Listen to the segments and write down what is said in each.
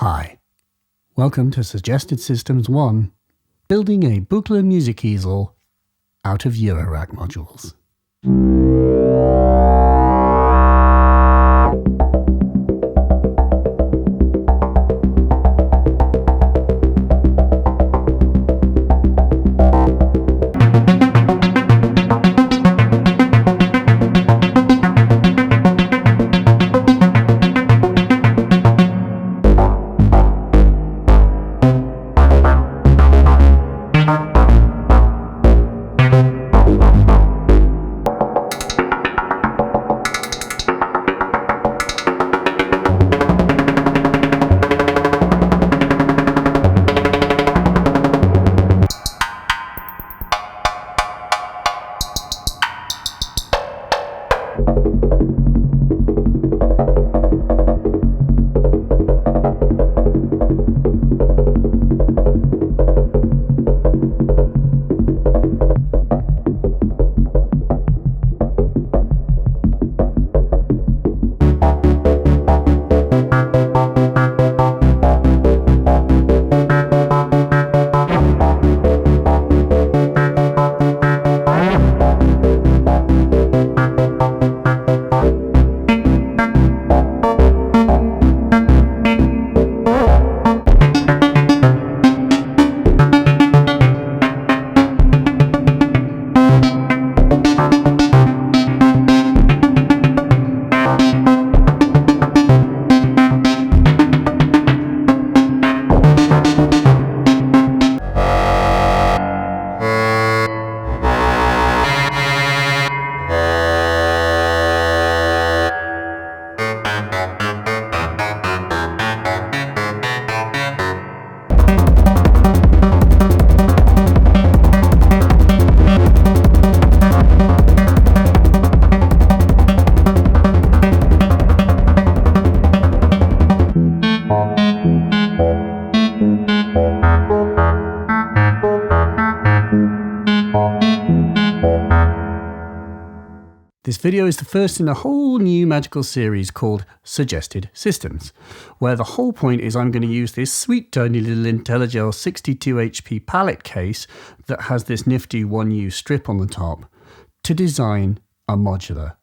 Hi, welcome to Suggested Systems 1, building a Buchla Music Easel out of Eurorack modules. This video is the first in a whole new magical series called Suggested Systems, where the whole point is I'm going to use this sweet tiny little IntelliGel 62 HP palette case that has this nifty 1U strip on the top to design a modular,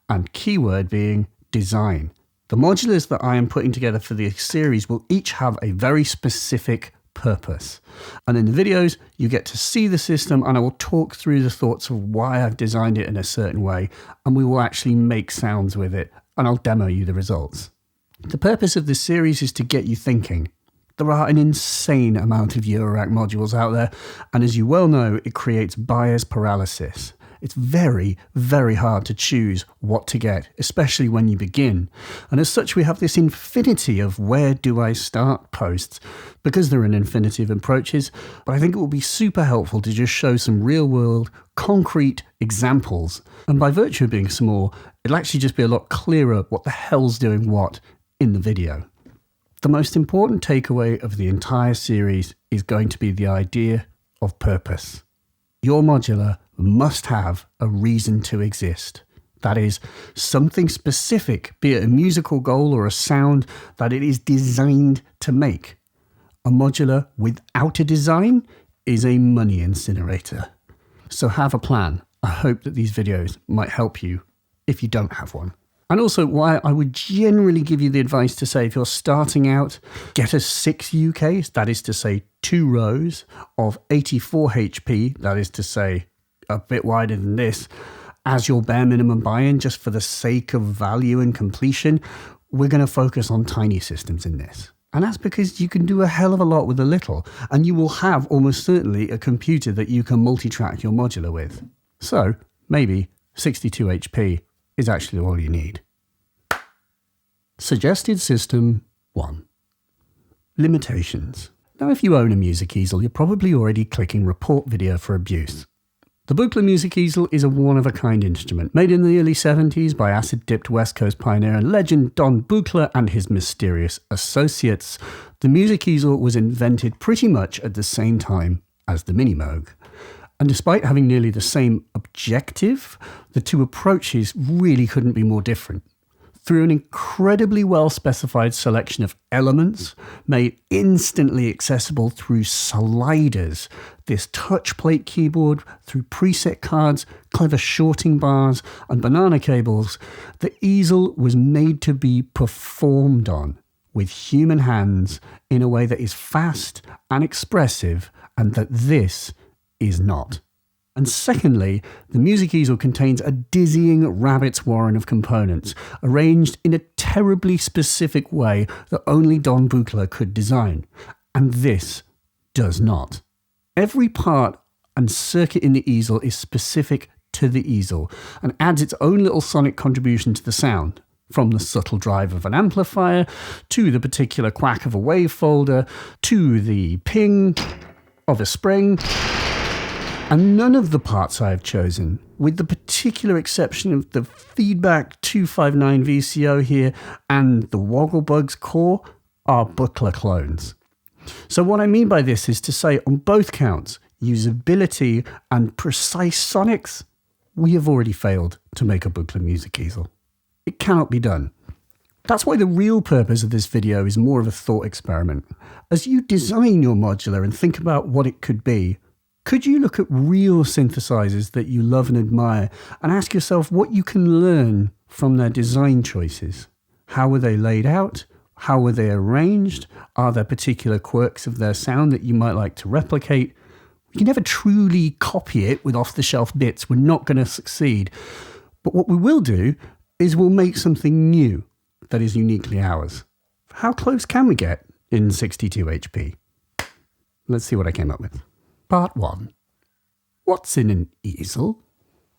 and keyword being design. The modulars that I am putting together for this series will each have a very specific purpose, and in the videos you get to see the system and I will talk through the thoughts of why I've designed it in a certain way, and we will actually make sounds with it and I'll demo you the results. The purpose of this series is to get you thinking. There are an insane amount of Eurorack modules out there, and as you well know, it creates buyer's paralysis. It's very, very hard to choose what to get, especially when you begin. And as such, we have this infinity of where do I start posts, because there are an infinity of approaches, but I think it will be super helpful to just show some real-world, concrete examples. And by virtue of being small, it'll actually just be a lot clearer what the hell's doing what in the video. The most important takeaway of the entire series is going to be the idea of purpose. Your modular must have a reason to exist. That is, something specific, be it a musical goal or a sound that it is designed to make. A modular without a design is a money incinerator. So have a plan. I hope that these videos might help you if you don't have one. And also why I would generally give you the advice to say if you're starting out, get a 6 UK, that is to say 2 rows of 84 HP, that is to say a bit wider than this, as your bare minimum buy-in, just for the sake of value and completion. We're going to focus on tiny systems in this. And that's because you can do a hell of a lot with a little, and you will have almost certainly a computer that you can multi-track your modular with. So maybe 62 HP is actually all you need. Suggested System 1. Limitations. Now, if you own a music easel, you're probably already clicking report video for abuse. The Buchla Music Easel is a one-of-a-kind instrument made in the early 70s by acid-dipped West Coast pioneer and legend Don Buchla and his mysterious associates. The music easel was invented pretty much at the same time as the Mini Moog. And despite having nearly the same objective, the two approaches really couldn't be more different. through an incredibly well-specified selection of elements made instantly accessible through sliders, this touch plate keyboard, through preset cards, clever shorting bars, and banana cables, the easel was made to be performed on with human hands in a way that is fast and expressive, and that this is not. And secondly, the Music Easel contains a dizzying rabbit's warren of components, arranged in a terribly specific way that only Don Buchla could design. And this does not. Every part and circuit in the easel is specific to the easel and adds its own little sonic contribution to the sound, from the subtle drive of an amplifier, to the particular quack of a wavefolder, to the ping of a spring. And none of the parts I have chosen, with the particular exception of the Feedback 259 VCO here and the Wogglebugs core, are Buchla clones. So what I mean by this is to say on both counts, usability and precise sonics, we have already failed to make a Buchla Music Easel. It cannot be done. That's why the real purpose of this video is more of a thought experiment. As you design your modular and think about what it could be, could you look at real synthesizers that you love and admire and ask yourself what you can learn from their design choices? How were they laid out? How were they arranged? Are there particular quirks of their sound that you might like to replicate? We can never truly copy it with off-the-shelf bits. We're not going to succeed. But what we will do is we'll make something new that is uniquely ours. How close can we get in 62 HP? Let's see what I came up with. Part 1. What's in an easel?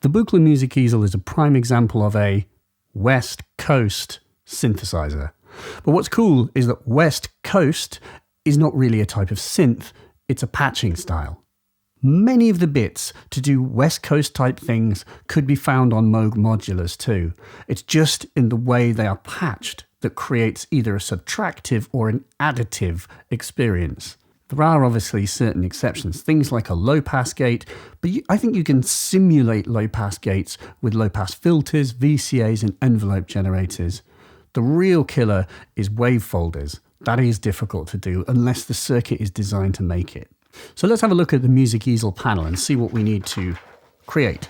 The Buchla Music Easel is a prime example of a West Coast synthesizer. But what's cool is that West Coast is not really a type of synth, it's a patching style. Many of the bits to do West Coast type things could be found on Moog modulars too. It's just in the way they are patched that creates either a subtractive or an additive experience. There are obviously certain exceptions, things like a low-pass gate, but I think you can simulate low-pass gates with low-pass filters, VCAs, and envelope generators. The real killer is wavefolders. That is difficult to do unless the circuit is designed to make it. So let's have a look at the Music Easel panel and see what we need to create.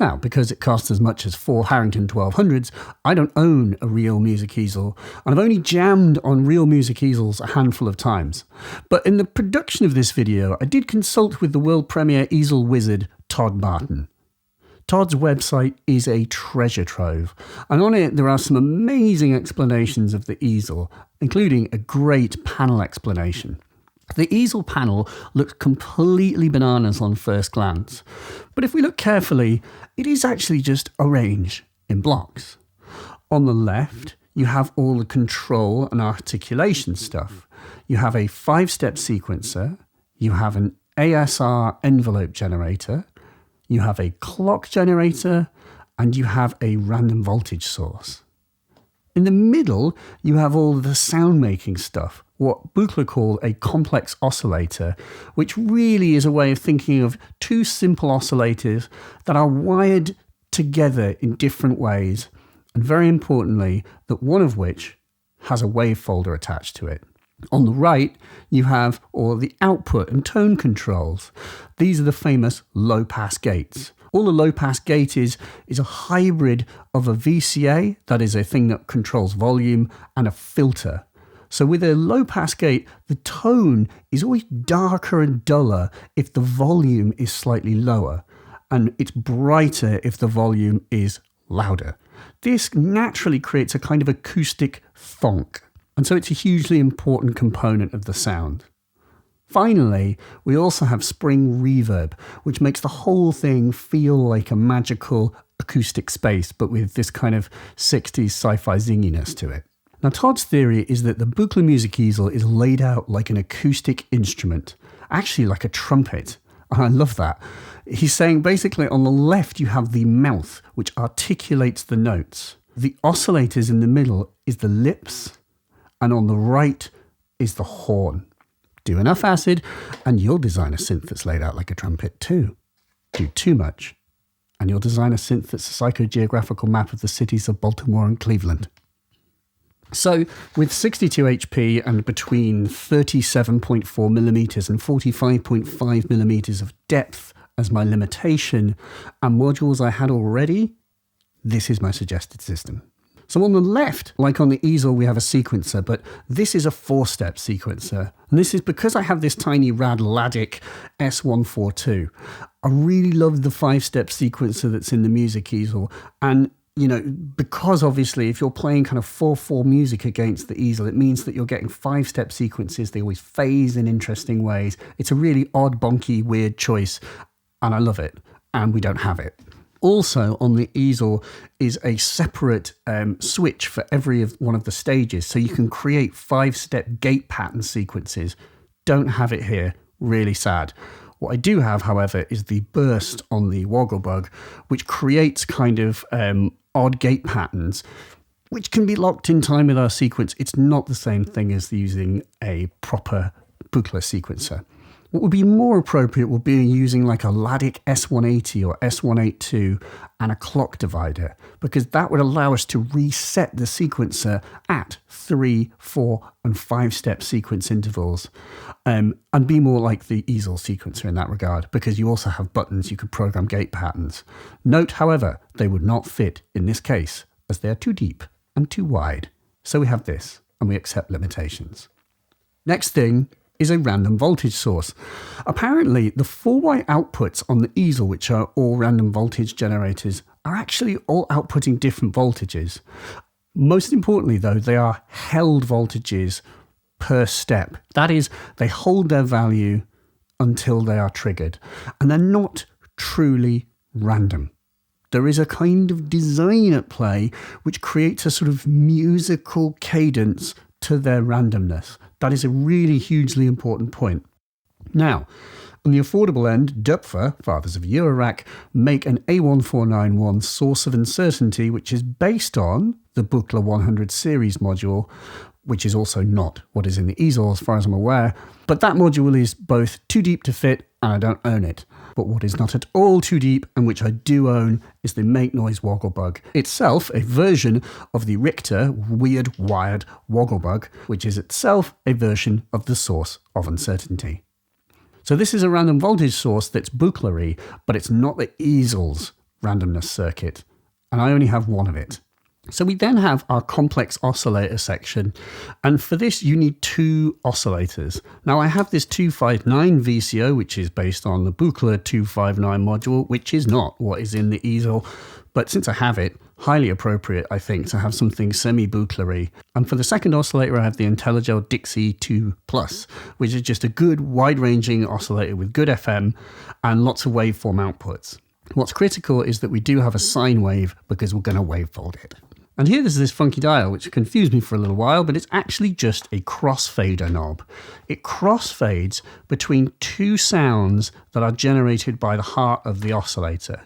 Now, because it costs as much as 4 Harrington 1200s, I don't own a real Music Easel, and I've only jammed on real Music Easels a handful of times. But in the production of this video, I did consult with the world premiere easel wizard, Todd Martin. Todd's website is a treasure trove, and on it there are some amazing explanations of the easel, including a great panel explanation. The easel panel looks completely bananas on first glance, but if we look carefully, it is actually just arranged in blocks. On the left, you have all the control and articulation stuff. You have a 5-step sequencer, you have an ASR envelope generator, you have a clock generator, and you have a random voltage source. In the middle, you have all the sound-making stuff, what Buchla call a complex oscillator, which really is a way of thinking of two simple oscillators that are wired together in different ways, and very importantly, that one of which has a wavefolder attached to it. On the right, you have all the output and tone controls. These are the famous low-pass gates. All a low-pass gate is a hybrid of a VCA, that is a thing that controls volume, and a filter. So with a low-pass gate, the tone is always darker and duller if the volume is slightly lower, and it's brighter if the volume is louder. This naturally creates a kind of acoustic thonk, and so it's a hugely important component of the sound. Finally, we also have spring reverb, which makes the whole thing feel like a magical acoustic space, but with this kind of 60s sci-fi zinginess to it. Now, Todd's theory is that the Buchla Music Easel is laid out like an acoustic instrument, actually like a trumpet, and I love that. He's saying basically on the left you have the mouth, which articulates the notes. The oscillators in the middle is the lips, and on the right is the horn. Do enough acid, and you'll design a synth that's laid out like a trumpet too. Do too much, and you'll design a synth that's a psychogeographical map of the cities of Baltimore and Cleveland. So with 62 HP and between 37.4 millimeters and 45.5 millimeters of depth as my limitation and modules I had already, this is my suggested system. So on the left, like on the easel, we have a sequencer, but this is a 4-step sequencer. And this is because I have this tiny rad Ladik S180. I really love the 5-step sequencer that's in the Music Easel. And, you know, because obviously if you're playing kind of 4/4 music against the easel, it means that you're getting 5-step sequences. They always phase in interesting ways. It's a really odd, bonky, weird choice. And I love it. And we don't have it. Also on the easel is a separate switch for every one of the stages, so you can create 5-step gate pattern sequences. Don't have it here, really sad. What I do have, however, is the burst on the Wogglebug, which creates kind of odd gate patterns, which can be locked in time with our sequence. It's not the same thing as using a proper Buchla sequencer. What would be more appropriate would be using like a Ladik S180 or S182 and a clock divider, because that would allow us to reset the sequencer at 3, 4, and 5-step sequence intervals, and be more like the easel sequencer in that regard, because you also have buttons you could program gate patterns. Note, however, they would not fit in this case, as they are too deep and too wide. So we have this, and we accept limitations. Next thing is a random voltage source. Apparently, the 4-way outputs on the easel, which are all random voltage generators, are actually all outputting different voltages. Most importantly, though, they are held voltages per step. That is, they hold their value until they are triggered, and they're not truly random. There is a kind of design at play which creates a sort of musical cadence to their randomness. That is a really hugely important point. Now, on the affordable end, Dupfer, fathers of Eurorack, make an A1491 source of uncertainty, which is based on the Buchla 100 series module, which is also not what is in the easel as far as I'm aware. But that module is both too deep to fit and I don't own it. But what is not at all too deep, and which I do own, is the Make Noise Wogglebug. Itself a version of the Richter Weird Wired Wogglebug, which is itself a version of the source of uncertainty. So this is a random voltage source that's Buchla-y, but it's not the easel's randomness circuit, and I only have one of it. So we then have our complex oscillator section, and for this you need 2 oscillators. Now I have this 259 VCO, which is based on the Buchla 259 module, which is not what is in the easel, but since I have it, highly appropriate I think to have something semi-Buchla-y. And for the second oscillator I have the Intelligel Dixie 2 Plus, which is just a good wide-ranging oscillator with good FM and lots of waveform outputs. What's critical is that we do have a sine wave because we're going to wavefold it. And here there's this funky dial, which confused me for a little while, but it's actually just a crossfader knob. It crossfades between 2 sounds that are generated by the heart of the oscillator.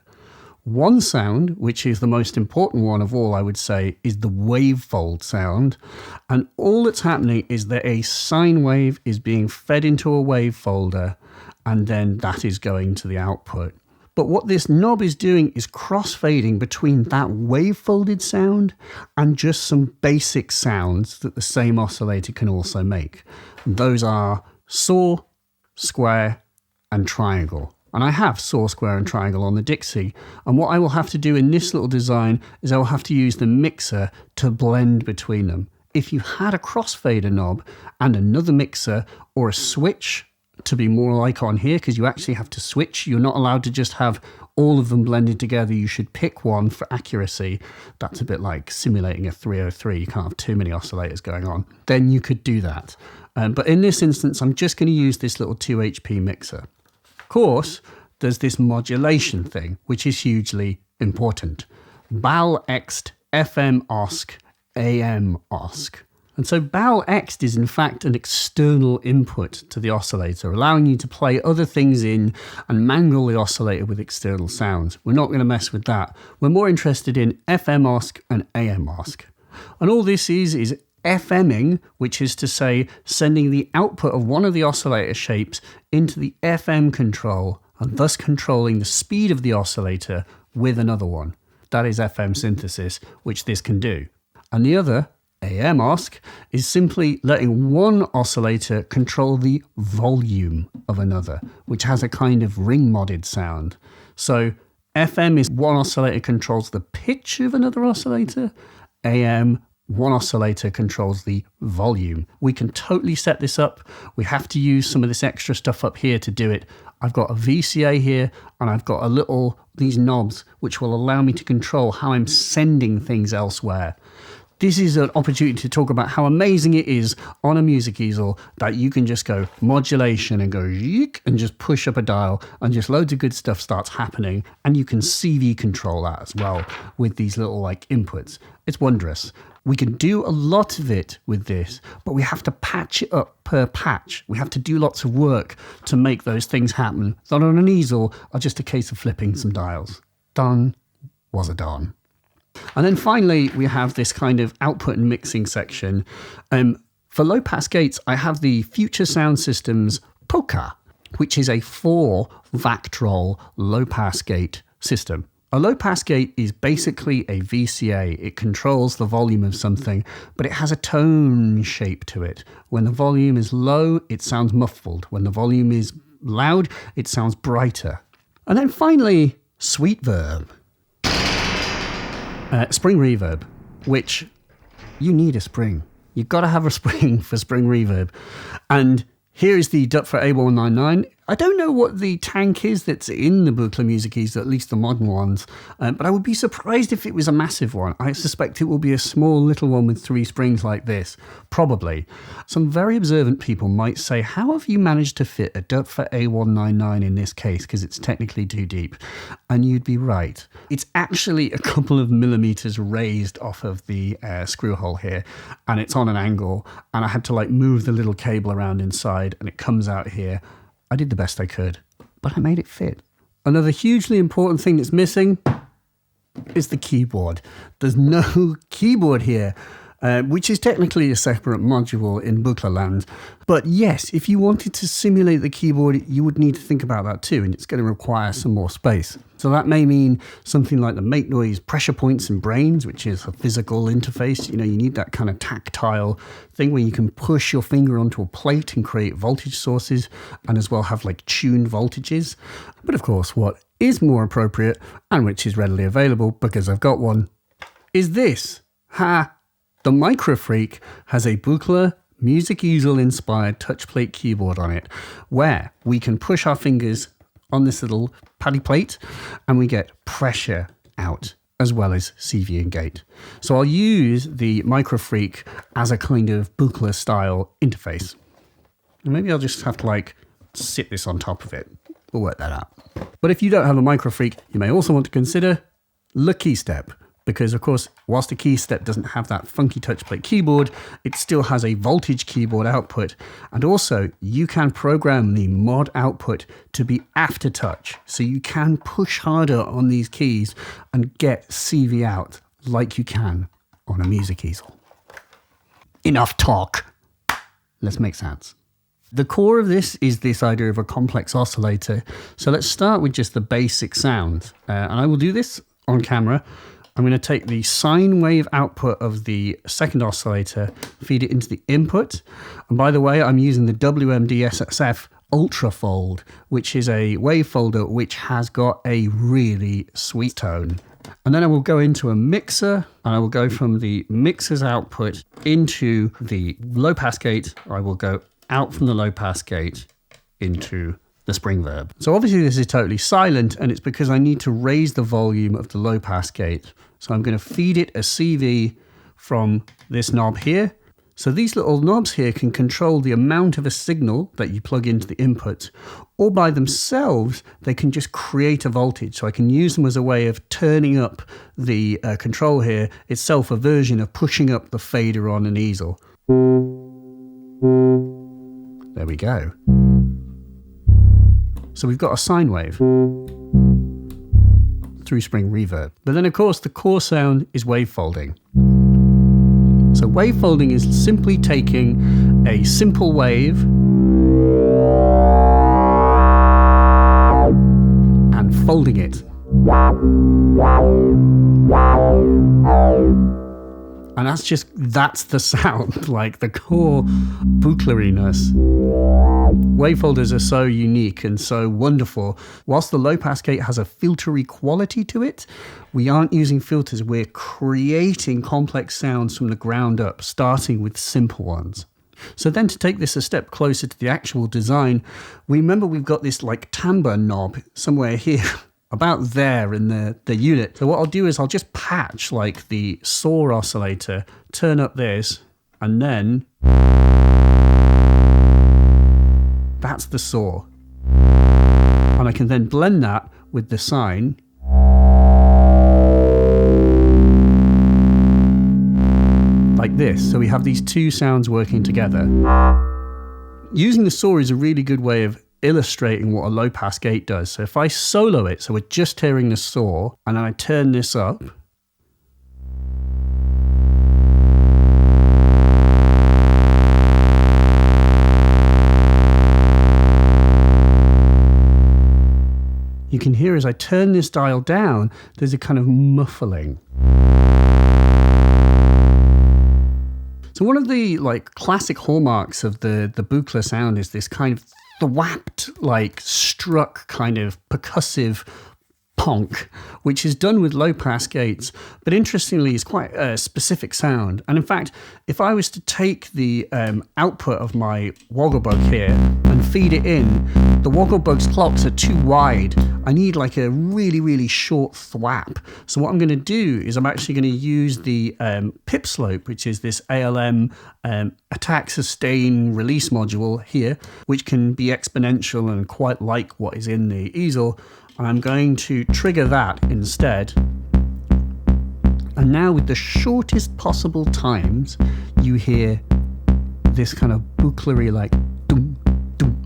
One sound, which is the most important one of all, I would say, is the wavefold sound. And all that's happening is that a sine wave is being fed into a wavefolder, and then that is going to the output. But what this knob is doing is crossfading between that wavefolded sound and just some basic sounds that the same oscillator can also make. And those are saw, square, and triangle. And I have saw, square, and triangle on the Dixie. And what I will have to do in this little design is I will have to use the mixer to blend between them. If you had a crossfader knob and another mixer or a switch, to be more like on here, because you actually have to switch. You're not allowed to just have all of them blended together. You should pick one for accuracy. That's a bit like simulating a 303. You can't have too many oscillators going on. Then you could do that. But in this instance, I'm just going to use this little 2 HP mixer. Of course, there's this modulation thing, which is hugely important. BAL Ext FM OSC AM OSC. And so BAL Ext is in fact an external input to the oscillator, allowing you to play other things in and mangle the oscillator with external sounds. We're not going to mess with that. We're more interested in FM OSC and AM OSC. And all this is FMing, which is to say sending the output of one of the oscillator shapes into the FM control and thus controlling the speed of the oscillator with another one. That is FM synthesis, which this can do. And the other, AM OSC, is simply letting one oscillator control the volume of another, which has a kind of ring-modded sound. So FM is one oscillator controls the pitch of another oscillator. AM, one oscillator controls the volume. We can totally set this up. We have to use some of this extra stuff up here to do it. I've got a VCA here, and I've got these knobs, which will allow me to control how I'm sending things elsewhere. This is an opportunity to talk about how amazing it is on a music easel that you can just go modulation and go yeek and just push up a dial and just loads of good stuff starts happening, and you can CV control that as well with these little like inputs. It's wondrous. We can do a lot of it with this, but we have to patch it up per patch. We have to do lots of work to make those things happen that on an easel are just a case of flipping some dials. Done was a done. And then finally, we have this kind of output and mixing section. For low-pass gates, I have the Future Sound Systems Polka, which is a 4-Vactrol low-pass gate system. A low-pass gate is basically a VCA. It controls the volume of something, but it has a tone shape to it. When the volume is low, it sounds muffled. When the volume is loud, it sounds brighter. And then finally, Sweet Verb. Spring reverb, which you need a spring. You've got to have a spring for spring reverb. And here is the Dutt for A199. I don't know what the tank is that's in the Buchla Music Easel, at least the modern ones, but I would be surprised if it was a massive one. I suspect it will be a small little one with 3 springs like this, probably. Some very observant people might say, how have you managed to fit a Dutt for A199 in this case, because it's technically too deep? And you'd be right. It's actually a couple of millimeters raised off of the screw hole here, and it's on an angle, and I had to like move the little cable around inside, and it comes out here. I did the best I could, but I made it fit. Another hugely important thing that's missing is the keyboard. There's no keyboard here, which is technically a separate module in Buchla land. But yes, if you wanted to simulate the keyboard, you would need to think about that too, and it's going to require some more space. So that may mean something like the Make Noise pressure points and brains, which is a physical interface. You know, you need that kind of tactile thing where you can push your finger onto a plate and create voltage sources, and as well have like tuned voltages. But of course, what is more appropriate, and which is readily available because I've got one, is this. The MicroFreak has a Buchla Music Easel inspired touchplate keyboard on it, where we can push our fingers on this little paddy plate and we get pressure out as well as CV and gate. So I'll use the MicroFreak as a kind of Buchla style interface. And maybe I'll just have to like sit this on top of it. We'll work that out. But if you don't have a MicroFreak, you may also want to consider the KeyStep. Because, of course, whilst the KeyStep doesn't have that funky touchplate keyboard, it still has a voltage keyboard output. And also, you can program the mod output to be aftertouch. So you can push harder on these keys and get CV out like you can on a music easel. Enough talk. Let's make sounds. The core of this is this idea of a complex oscillator. So let's start with just the basic sound. And I will do this on camera. I'm going to take the sine wave output of the second oscillator, feed it into the input. And by the way, I'm using the WMD-SSF Ultrafold, which is a wave folder which has got a really sweet tone. And then I will go into a mixer, and I will go from the mixer's output into the low pass gate. I will go out from the low pass gate into the spring verb. So obviously this is totally silent, and it's because I need to raise the volume of the low pass gate. So I'm going to feed it a CV from this knob here. So these little knobs here can control the amount of a signal that you plug into the input, or by themselves, they can just create a voltage. So I can use them as a way of turning up the control here, itself a version of pushing up the fader on an easel. There we go. So we've got a sine wave through spring reverb. But then of course the core sound is wave folding. So wave folding is simply taking a simple wave and folding it And that's the sound, like the core Buchla-iness. Wavefolders are so unique and so wonderful. Whilst the low pass gate has a filtery quality to it, we aren't using filters, we're creating complex sounds from the ground up, starting with simple ones. So then to take this a step closer to the actual design, remember we've got this like timbre knob somewhere here. About there in the unit. So what I'll do is I'll just patch like the saw oscillator, turn up this, and then that's the saw. And I can then blend that with the sine. Like this. So we have these two sounds working together. Using the saw is a really good way of illustrating what a low pass gate does. So if I solo it, so we're just hearing the saw, and then I turn this up, you can hear as I turn this dial down, there's a kind of muffling. So one of the like classic hallmarks of the Buchla sound is this kind of thwapped, like struck kind of percussive punk, which is done with low pass gates, but interestingly is quite a specific sound. And in fact, if I was to take the output of my Wogglebug here and feed it in, the Wogglebug's clocks are too wide. I need like a really, really short thwap. So what I'm going to do is I'm actually going to use the pip slope, which is this ALM attack, sustain, release module here, which can be exponential and quite like what is in the easel. I'm going to trigger that instead. And now with the shortest possible times, you hear this kind of Buchla-y like dum, dum.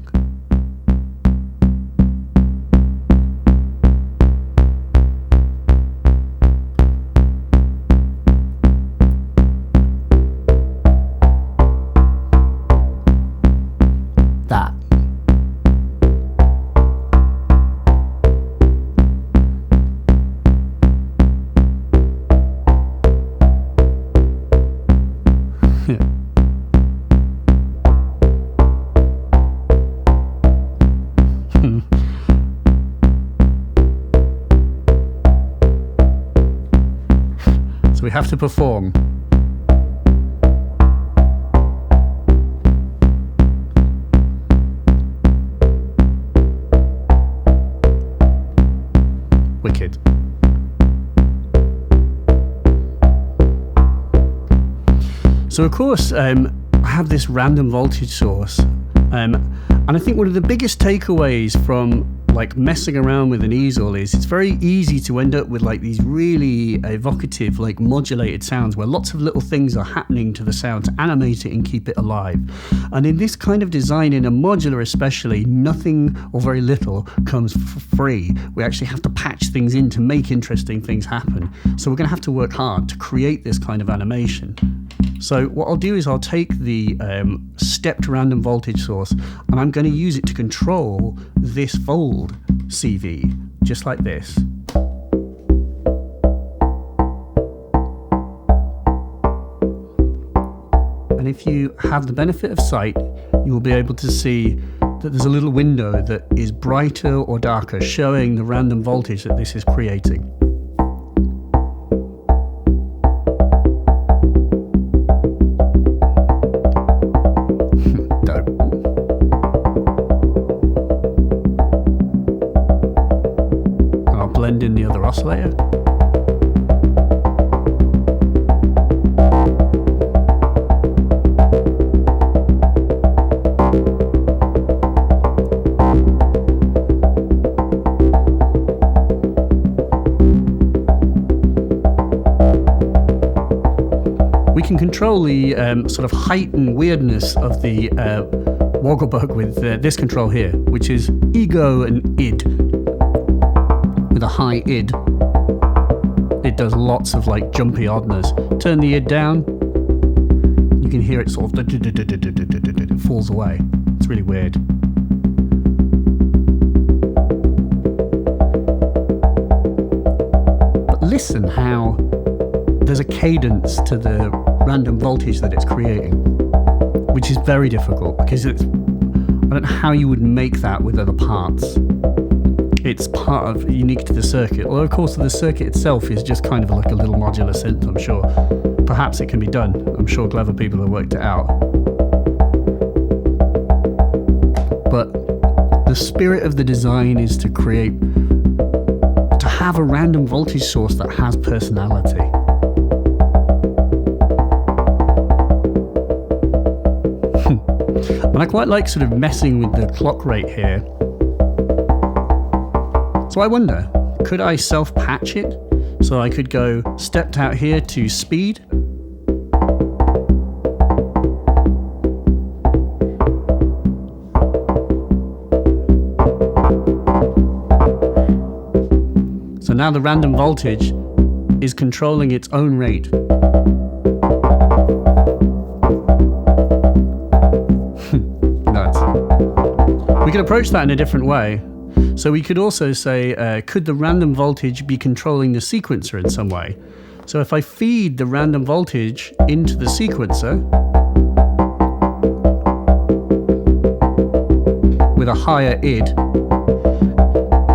That. So we have to perform. Wicked. So of course, I have this random voltage source, and I think one of the biggest takeaways from like messing around with an easel is it's very easy to end up with like these really evocative, like modulated sounds where lots of little things are happening to the sound to animate it and keep it alive. And in this kind of design, in a modular especially, nothing or very little comes for free. We actually have to patch things in to make interesting things happen. So we're going to have to work hard to create this kind of animation. So what I'll do is I'll take the stepped random voltage source and I'm going to use it to control this fold CV, just like this. And if you have the benefit of sight, you will be able to see that there's a little window that is brighter or darker, showing the random voltage that this is creating. Blend in the other oscillator. We can control the sort of height and weirdness of the Wogglebug with this control here, which is ego and id. With a high id, it does lots of like jumpy oddness. Turn the id down, you can hear it sort of it falls away. It's really weird. listen how there's a cadence to the random voltage that it's creating, which is very difficult because I don't know how you would make that with other parts. It's unique to the circuit, although of course the circuit itself is just kind of like a little modular synth, I'm sure. Perhaps it can be done. I'm sure clever people have worked it out. But the spirit of the design is to have a random voltage source that has personality. And I quite like sort of messing with the clock rate here. So I wonder, could I self-patch it? So I could go stepped out here to speed. So now the random voltage is controlling its own rate. Nuts. We could approach that in a different way. So we could also say, could the random voltage be controlling the sequencer in some way? So if I feed the random voltage into the sequencer with a higher id,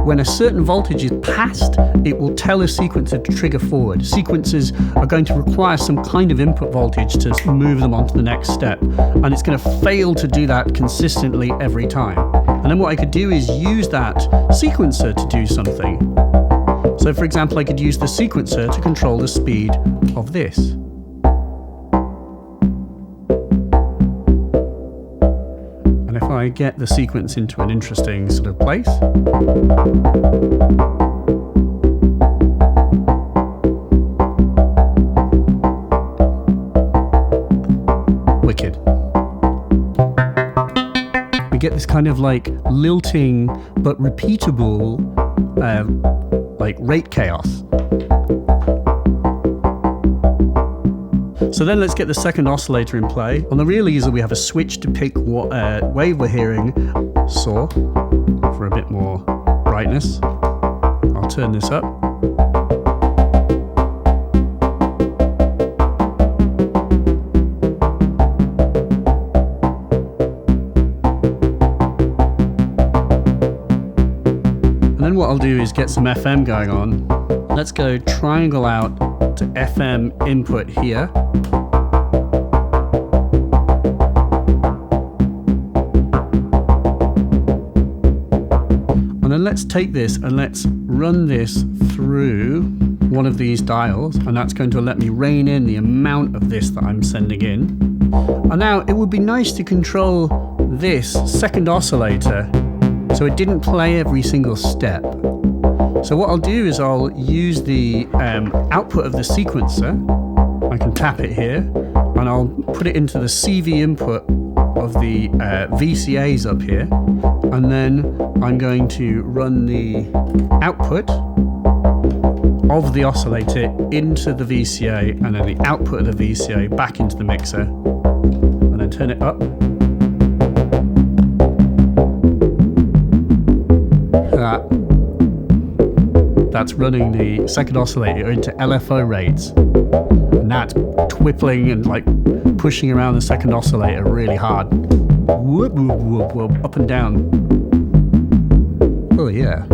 when a certain voltage is passed, it will tell a sequencer to trigger forward. Sequencers are going to require some kind of input voltage to move them on to the next step, and it's going to fail to do that consistently every time. And then what I could do is use that sequencer to do something. So for example, I could use the sequencer to control the speed of this. And if I get the sequence into an interesting sort of place, wicked. We get this kind of like lilting but repeatable like rate chaos. So then let's get the second oscillator in play. On the real easel we have a switch to pick what wave we're hearing. Saw for a bit more brightness. I'll turn this up. Then what I'll do is get some FM going on. Let's go triangle out to FM input here. And then let's take this and let's run this through one of these dials, and that's going to let me rein in the amount of this that I'm sending in. And now it would be nice to control this second oscillator so it didn't play every single step. So what I'll do is I'll use the output of the sequencer. I can tap it here, and I'll put it into the CV input of the VCAs up here. And then I'm going to run the output of the oscillator into the VCA, and then the output of the VCA back into the mixer, and then turn it up. That's running the second oscillator into LFO rates, and that's twippling and like pushing around the second oscillator really hard. Whoop, whoop, whoop, whoop, up and down. Oh yeah.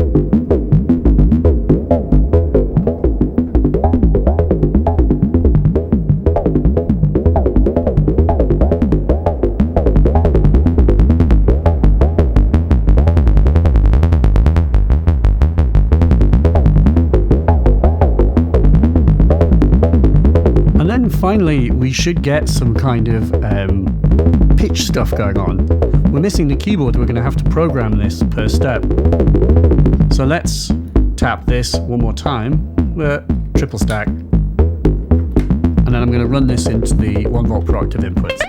Finally, we should get some kind of pitch stuff going on. We're missing the keyboard. We're going to have to program this per step. So let's tap this one more time, triple stack, and then I'm going to run this into the 1 volt per octave inputs.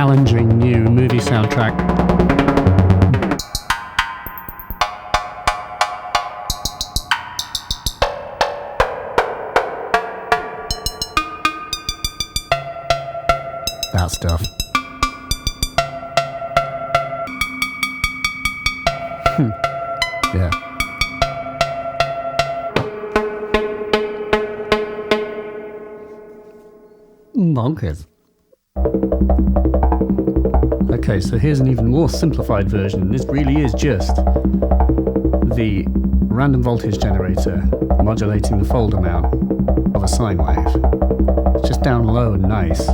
challenging new movie soundtrack. That stuff. Yeah. Bonkers. Okay, so here's an even more simplified version. This really is just the random voltage generator modulating the fold amount of a sine wave. It's just down low and nice.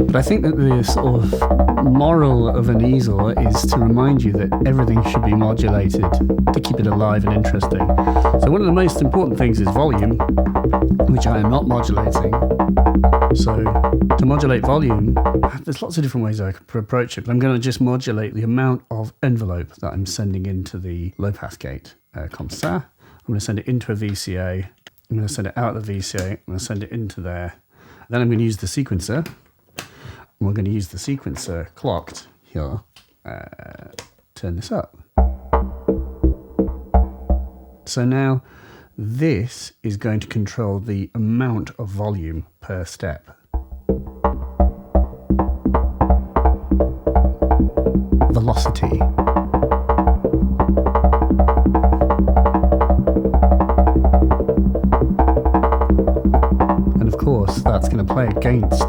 But I think that the sort of moral of an easel is to remind you that everything should be modulated to keep it alive and interesting. So one of the most important things is volume, which I am not modulating. So to modulate volume, there's lots of different ways I could approach it, but I'm going to just modulate the amount of envelope that I'm sending into the low pass gate. Comme ça. I'm going to send it into a VCA. I'm going to send it out of the VCA. I'm going to send it into there. Then I'm going to use the sequencer. We're going to use the sequencer clocked here. Turn this up. So now this is going to control the amount of volume per step. Velocity. And of course, that's going to play against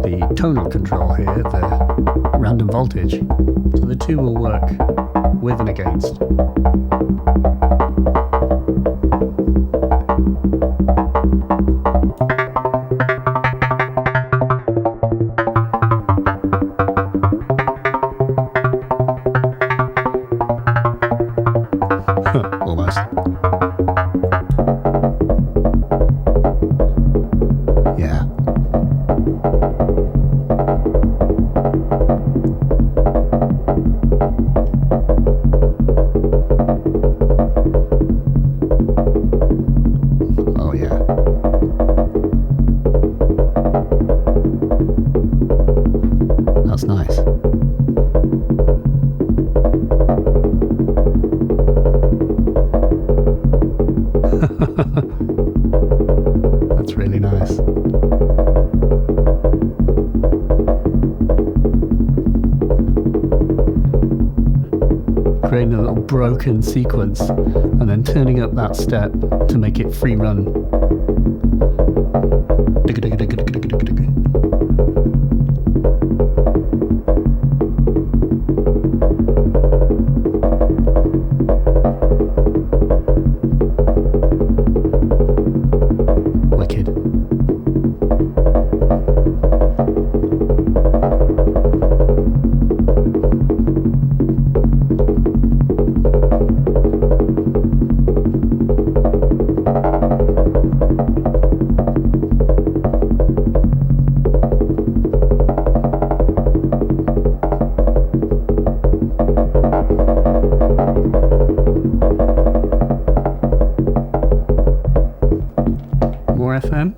the tonal control here, the random voltage. So the two will work with and against. Almost. Yeah. Oh yeah. That's nice. That's really nice. Creating a little broken sequence and then turning up that step to make it free run. Wicked. More FM?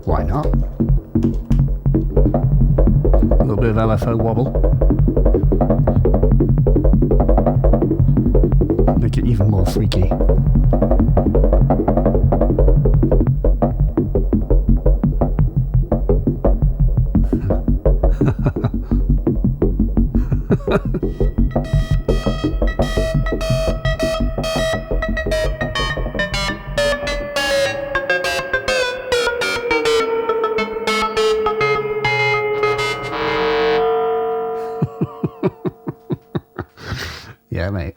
Why not? A little bit of LFO wobble. Make it even more freaky. Yeah, mate.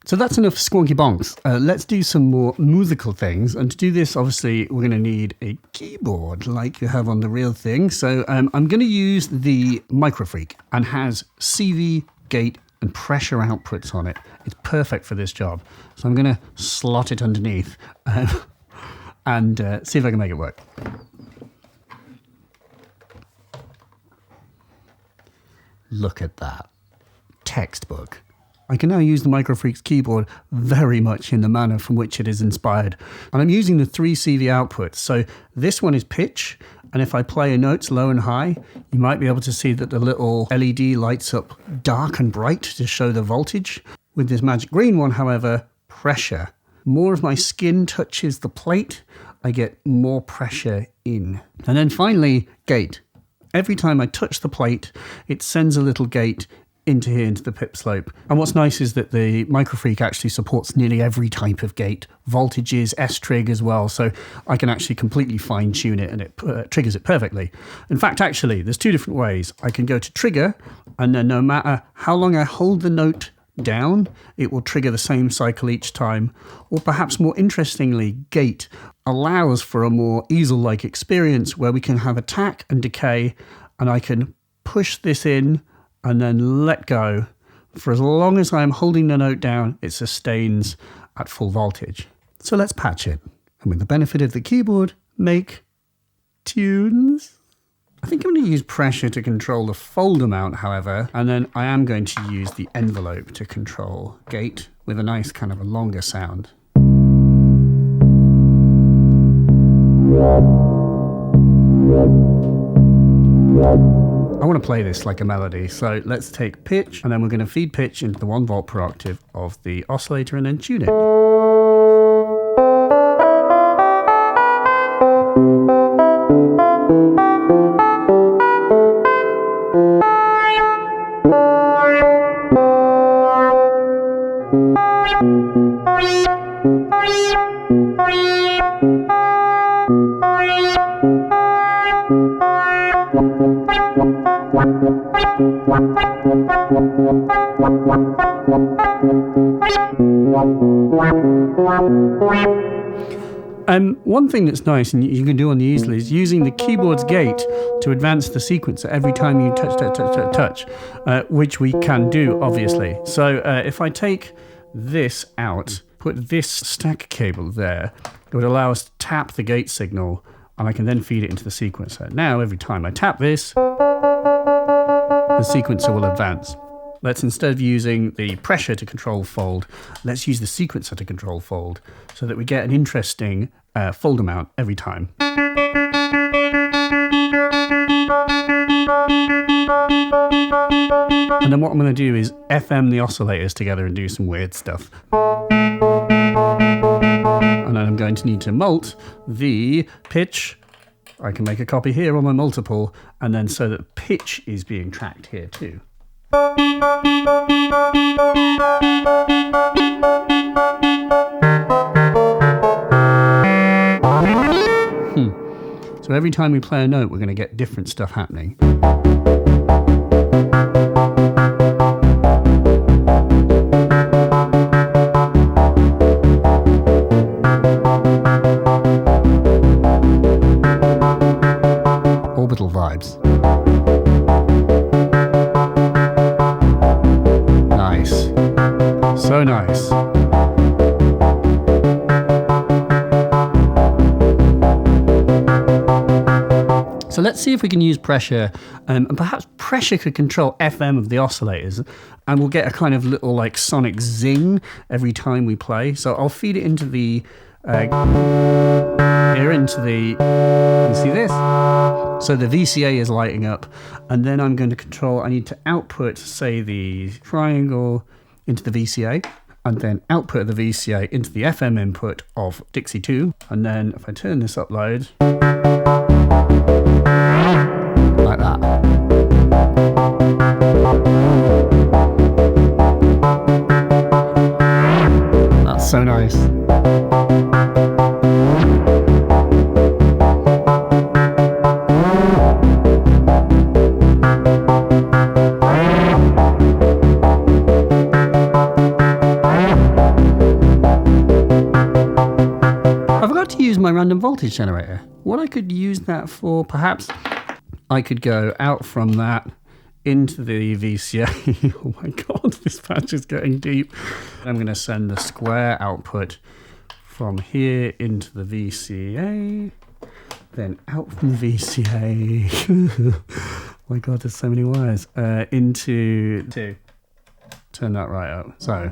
So that's enough squonky bonks. Let's do some more musical things. And to do this, obviously, we're going to need a keyboard like you have on the real thing. So I'm going to use the MicroFreak and has CV, gate, and pressure outputs on it. It's perfect for this job. So I'm going to slot it underneath and see if I can make it work. Look at that. Textbook. I can now use the MicroFreak's keyboard very much in the manner from which it is inspired. And I'm using the 3 CV outputs. So this one is pitch, And if I play notes low and high, you might be able to see that the little LED lights up dark and bright to show the voltage. With this magic green one, however, pressure. More of my skin touches the plate, I get more pressure in. And then finally, gate. Every time I touch the plate, it sends a little gate into here, into the pip slope. And what's nice is that the MicroFreak actually supports nearly every type of gate, voltages, S-trig as well, so I can actually completely fine tune it and it triggers it perfectly. In fact, actually, there's two different ways. I can go to trigger, and then no matter how long I hold the note down, it will trigger the same cycle each time. Or perhaps more interestingly, gate allows for a more easel-like experience where we can have attack and decay, and I can push this in and then let go. For as long as I'm holding the note down, it sustains at full voltage. So let's patch it, and with the benefit of the keyboard, make tunes. I think I'm going to use pressure to control the fold amount, however, and then I am going to use the envelope to control gate with a nice kind of a longer sound. I want to play this like a melody, so let's take pitch, and then we're going to feed pitch into the 1 volt per octave of the oscillator and then tune it. One thing that's nice and you can do on the easel is using the keyboard's gate to advance the sequencer every time you touch, which we can do, obviously. So if I take this out, put this stack cable there, it would allow us to tap the gate signal, and I can then feed it into the sequencer. Now, every time I tap this, the sequencer will advance. Let's, instead of using the pressure to control fold, let's use the sequencer to control fold so that we get an interesting fold amount every time. And then what I'm going to do is FM the oscillators together and do some weird stuff. And then I'm going to need to mult the pitch. I can make a copy here on my multiple, and then so that pitch is being tracked here too. So every time we play a note, we're going to get different stuff happening. Orbital vibes. Nice. So nice. So let's see if we can use pressure, and perhaps pressure could control FM of the oscillators, and we'll get a kind of little like sonic zing every time we play. So I'll feed it into the here into the, you see this? So the VCA is lighting up, and then I'm going to control, I need to output, say, the triangle into the VCA, and then output the VCA into the FM input of Dixie 2, and then if I turn this up loud, like that. That's so nice. I forgot to use my random voltage generator. What I could use that for, perhaps I could go out from that into the VCA. Oh my god, this patch is getting deep. I'm going to send the square output from here into the VCA, then out from the VCA. Oh my god, there's so many wires. Into two. Turn that right up. So.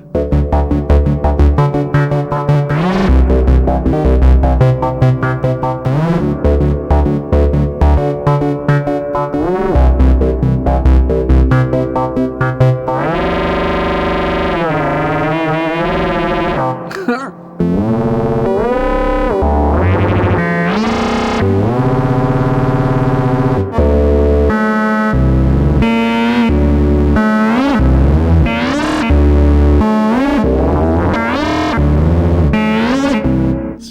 It's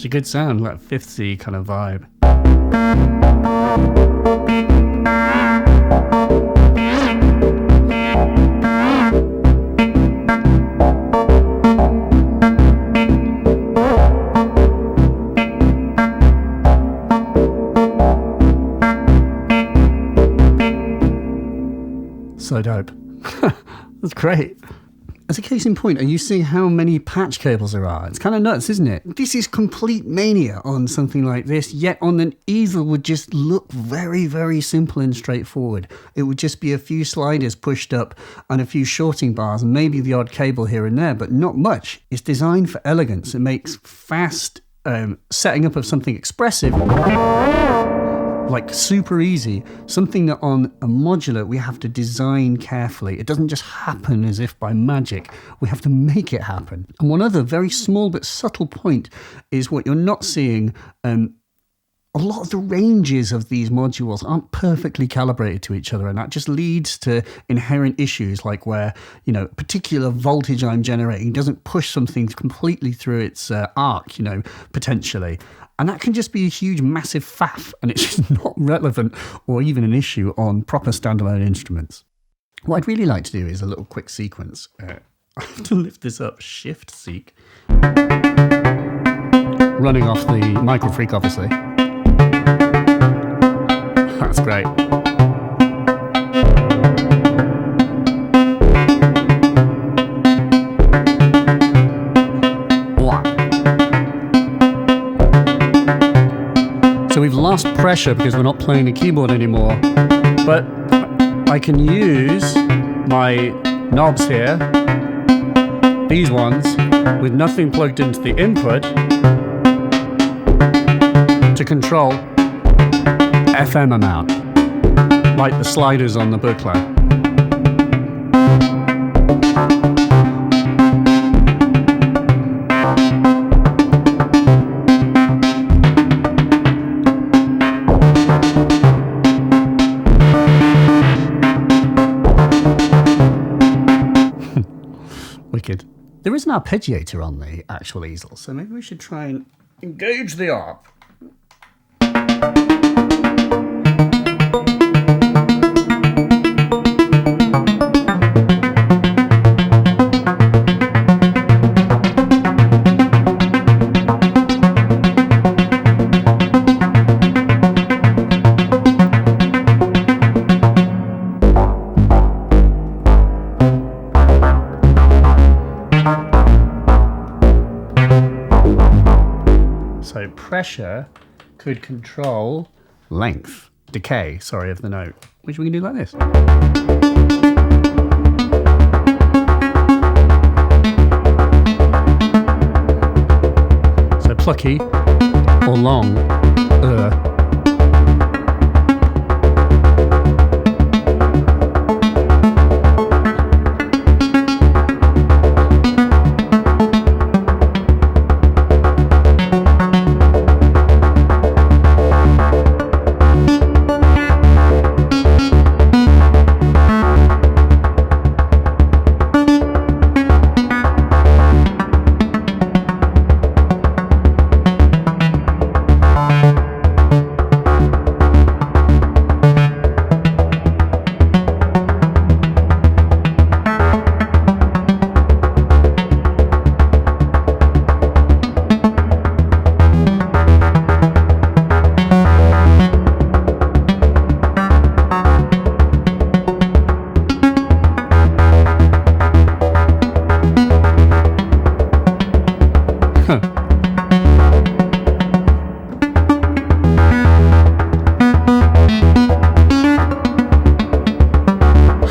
a good sound, like 5th kind of vibe. So dope. That's great. As a case in point, are you seeing how many patch cables there are? It's kind of nuts, isn't it? This is complete mania on something like this, yet on an easel would just look very, very simple and straightforward. It would just be a few sliders pushed up and a few shorting bars and maybe the odd cable here and there, but not much. It's designed for elegance. It makes fast setting up of something expressive like super easy, something that on a modular we have to design carefully. It doesn't just happen as if by magic. We have to make it happen. And one other very small but subtle point is what you're not seeing. A lot of the ranges of these modules aren't perfectly calibrated to each other, and that just leads to inherent issues like where, you know, particular voltage I'm generating doesn't push something completely through its arc, you know, potentially. And that can just be a huge, massive faff, and it's just not relevant or even an issue on proper standalone instruments. What I'd really like to do is a little quick sequence. I have to lift this up, Shift Seek. Running off the MicroFreak, obviously. That's great. So we've lost pressure because we're not playing the keyboard anymore, but I can use my knobs here, these ones, with nothing plugged into the input to control FM amount, like the sliders on the Buchla. Wicked. There is an arpeggiator on the actual easel, so maybe we should try and engage the arp. So pressure could control length, decay, sorry, of the note, which we can do like this. So plucky or long,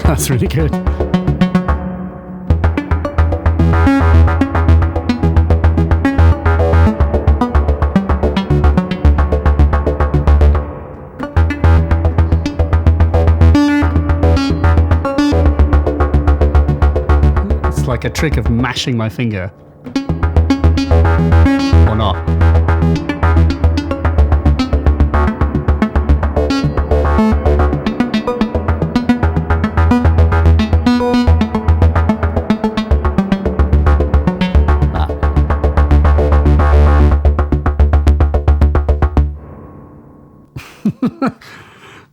That's really good. It's like a trick of mashing my finger. Or not.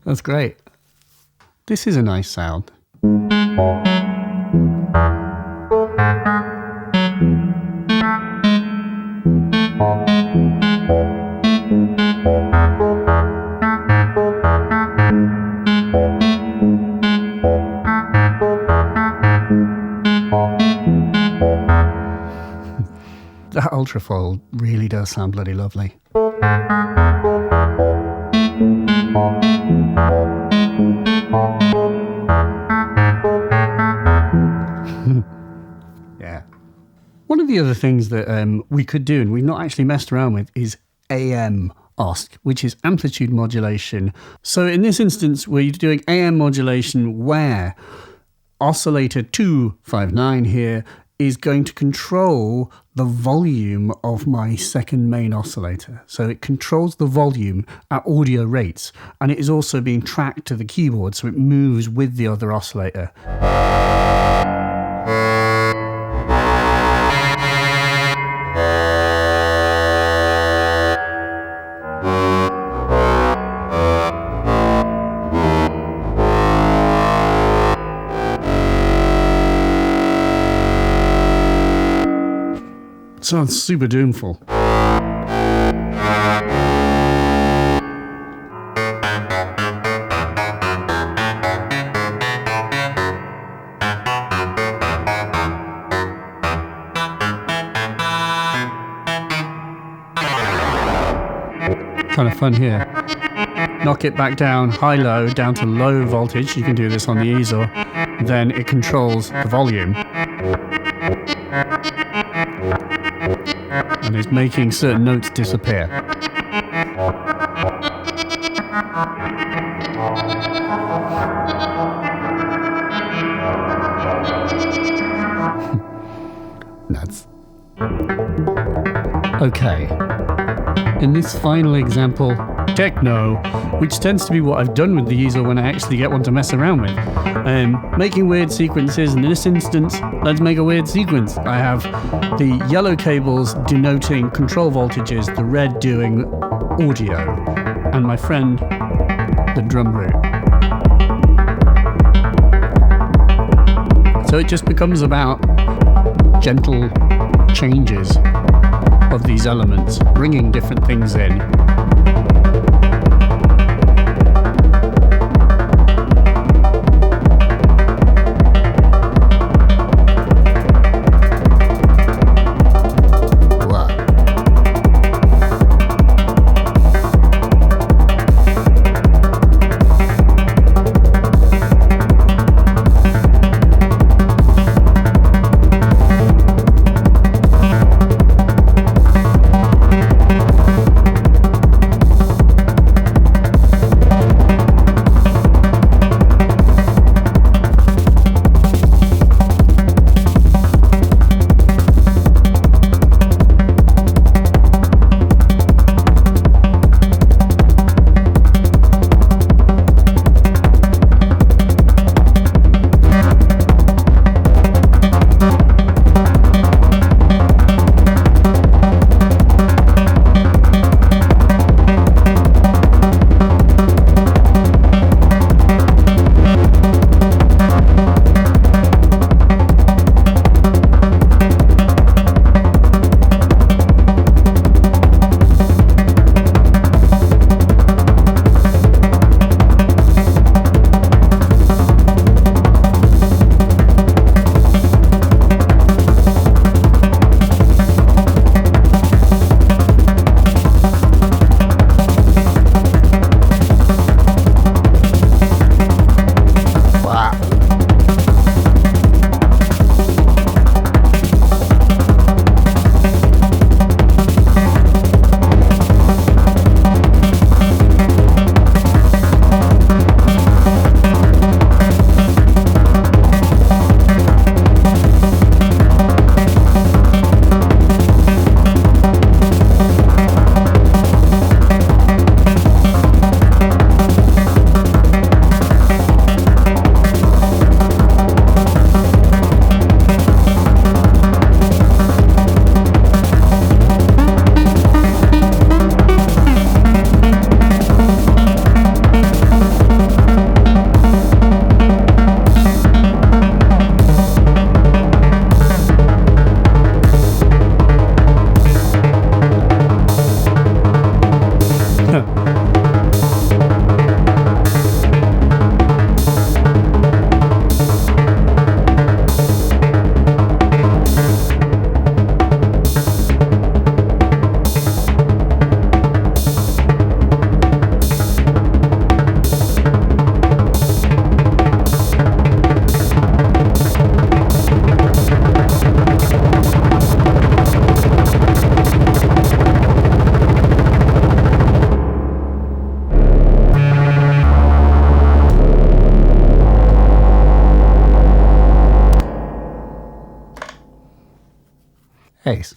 That's great. This is a nice sound. That ultrafold really does sound bloody lovely. Yeah. One of the other things that we could do, and we've not actually messed around with, is AM OSC, which is amplitude modulation. So in this instance, we're doing AM modulation where oscillator 259 here is going to control the volume of my second main oscillator. So it controls the volume at audio rates, and it is also being tracked to the keyboard, so it moves with the other oscillator. Sounds super doomful. Kind of fun here. Knock it back down, high-low, down to low voltage. You can do this on the easel. Then it controls the volume. And is making certain notes disappear. Nuts. Okay. In this final example, Techno, which tends to be what I've done with the easel when I actually get one to mess around with. Making weird sequences, and in this instance, let's make a weird sequence. I have the yellow cables denoting control voltages, the red doing audio, and my friend, the DrumBrute. So it just becomes about gentle changes of these elements, bringing different things in. case.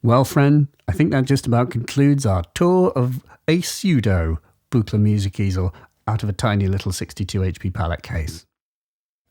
Well, friend, I think that just about concludes our tour of a pseudo Buchla Music Easel out of a tiny little 62 HP palette case.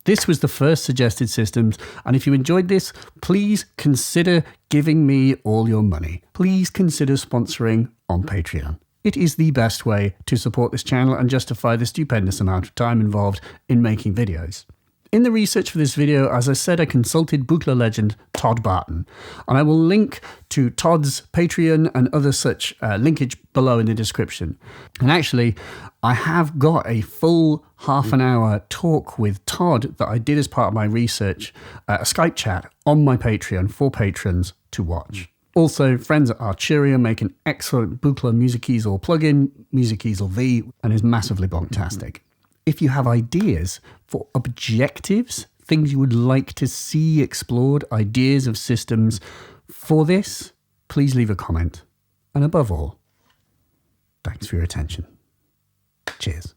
This was the first suggested systems, and if you enjoyed this, please consider giving me all your money. Please consider sponsoring on Patreon. It is the best way to support this channel and justify the stupendous amount of time involved in making videos. In the research for this video, as I said, I consulted Buchla legend Todd Barton, and I will link to Todd's Patreon and other such linkage below in the description. And actually, I have got a full half an hour talk with Todd that I did as part of my research, a Skype chat on my Patreon for patrons to watch. Also, friends at Arturia make an excellent Buchla Music Easel plugin, Music Easel V, and is massively bonktastic. If you have ideas for objectives, things you would like to see explored, ideas of systems for this, please leave a comment. And above all, thanks for your attention. Cheers.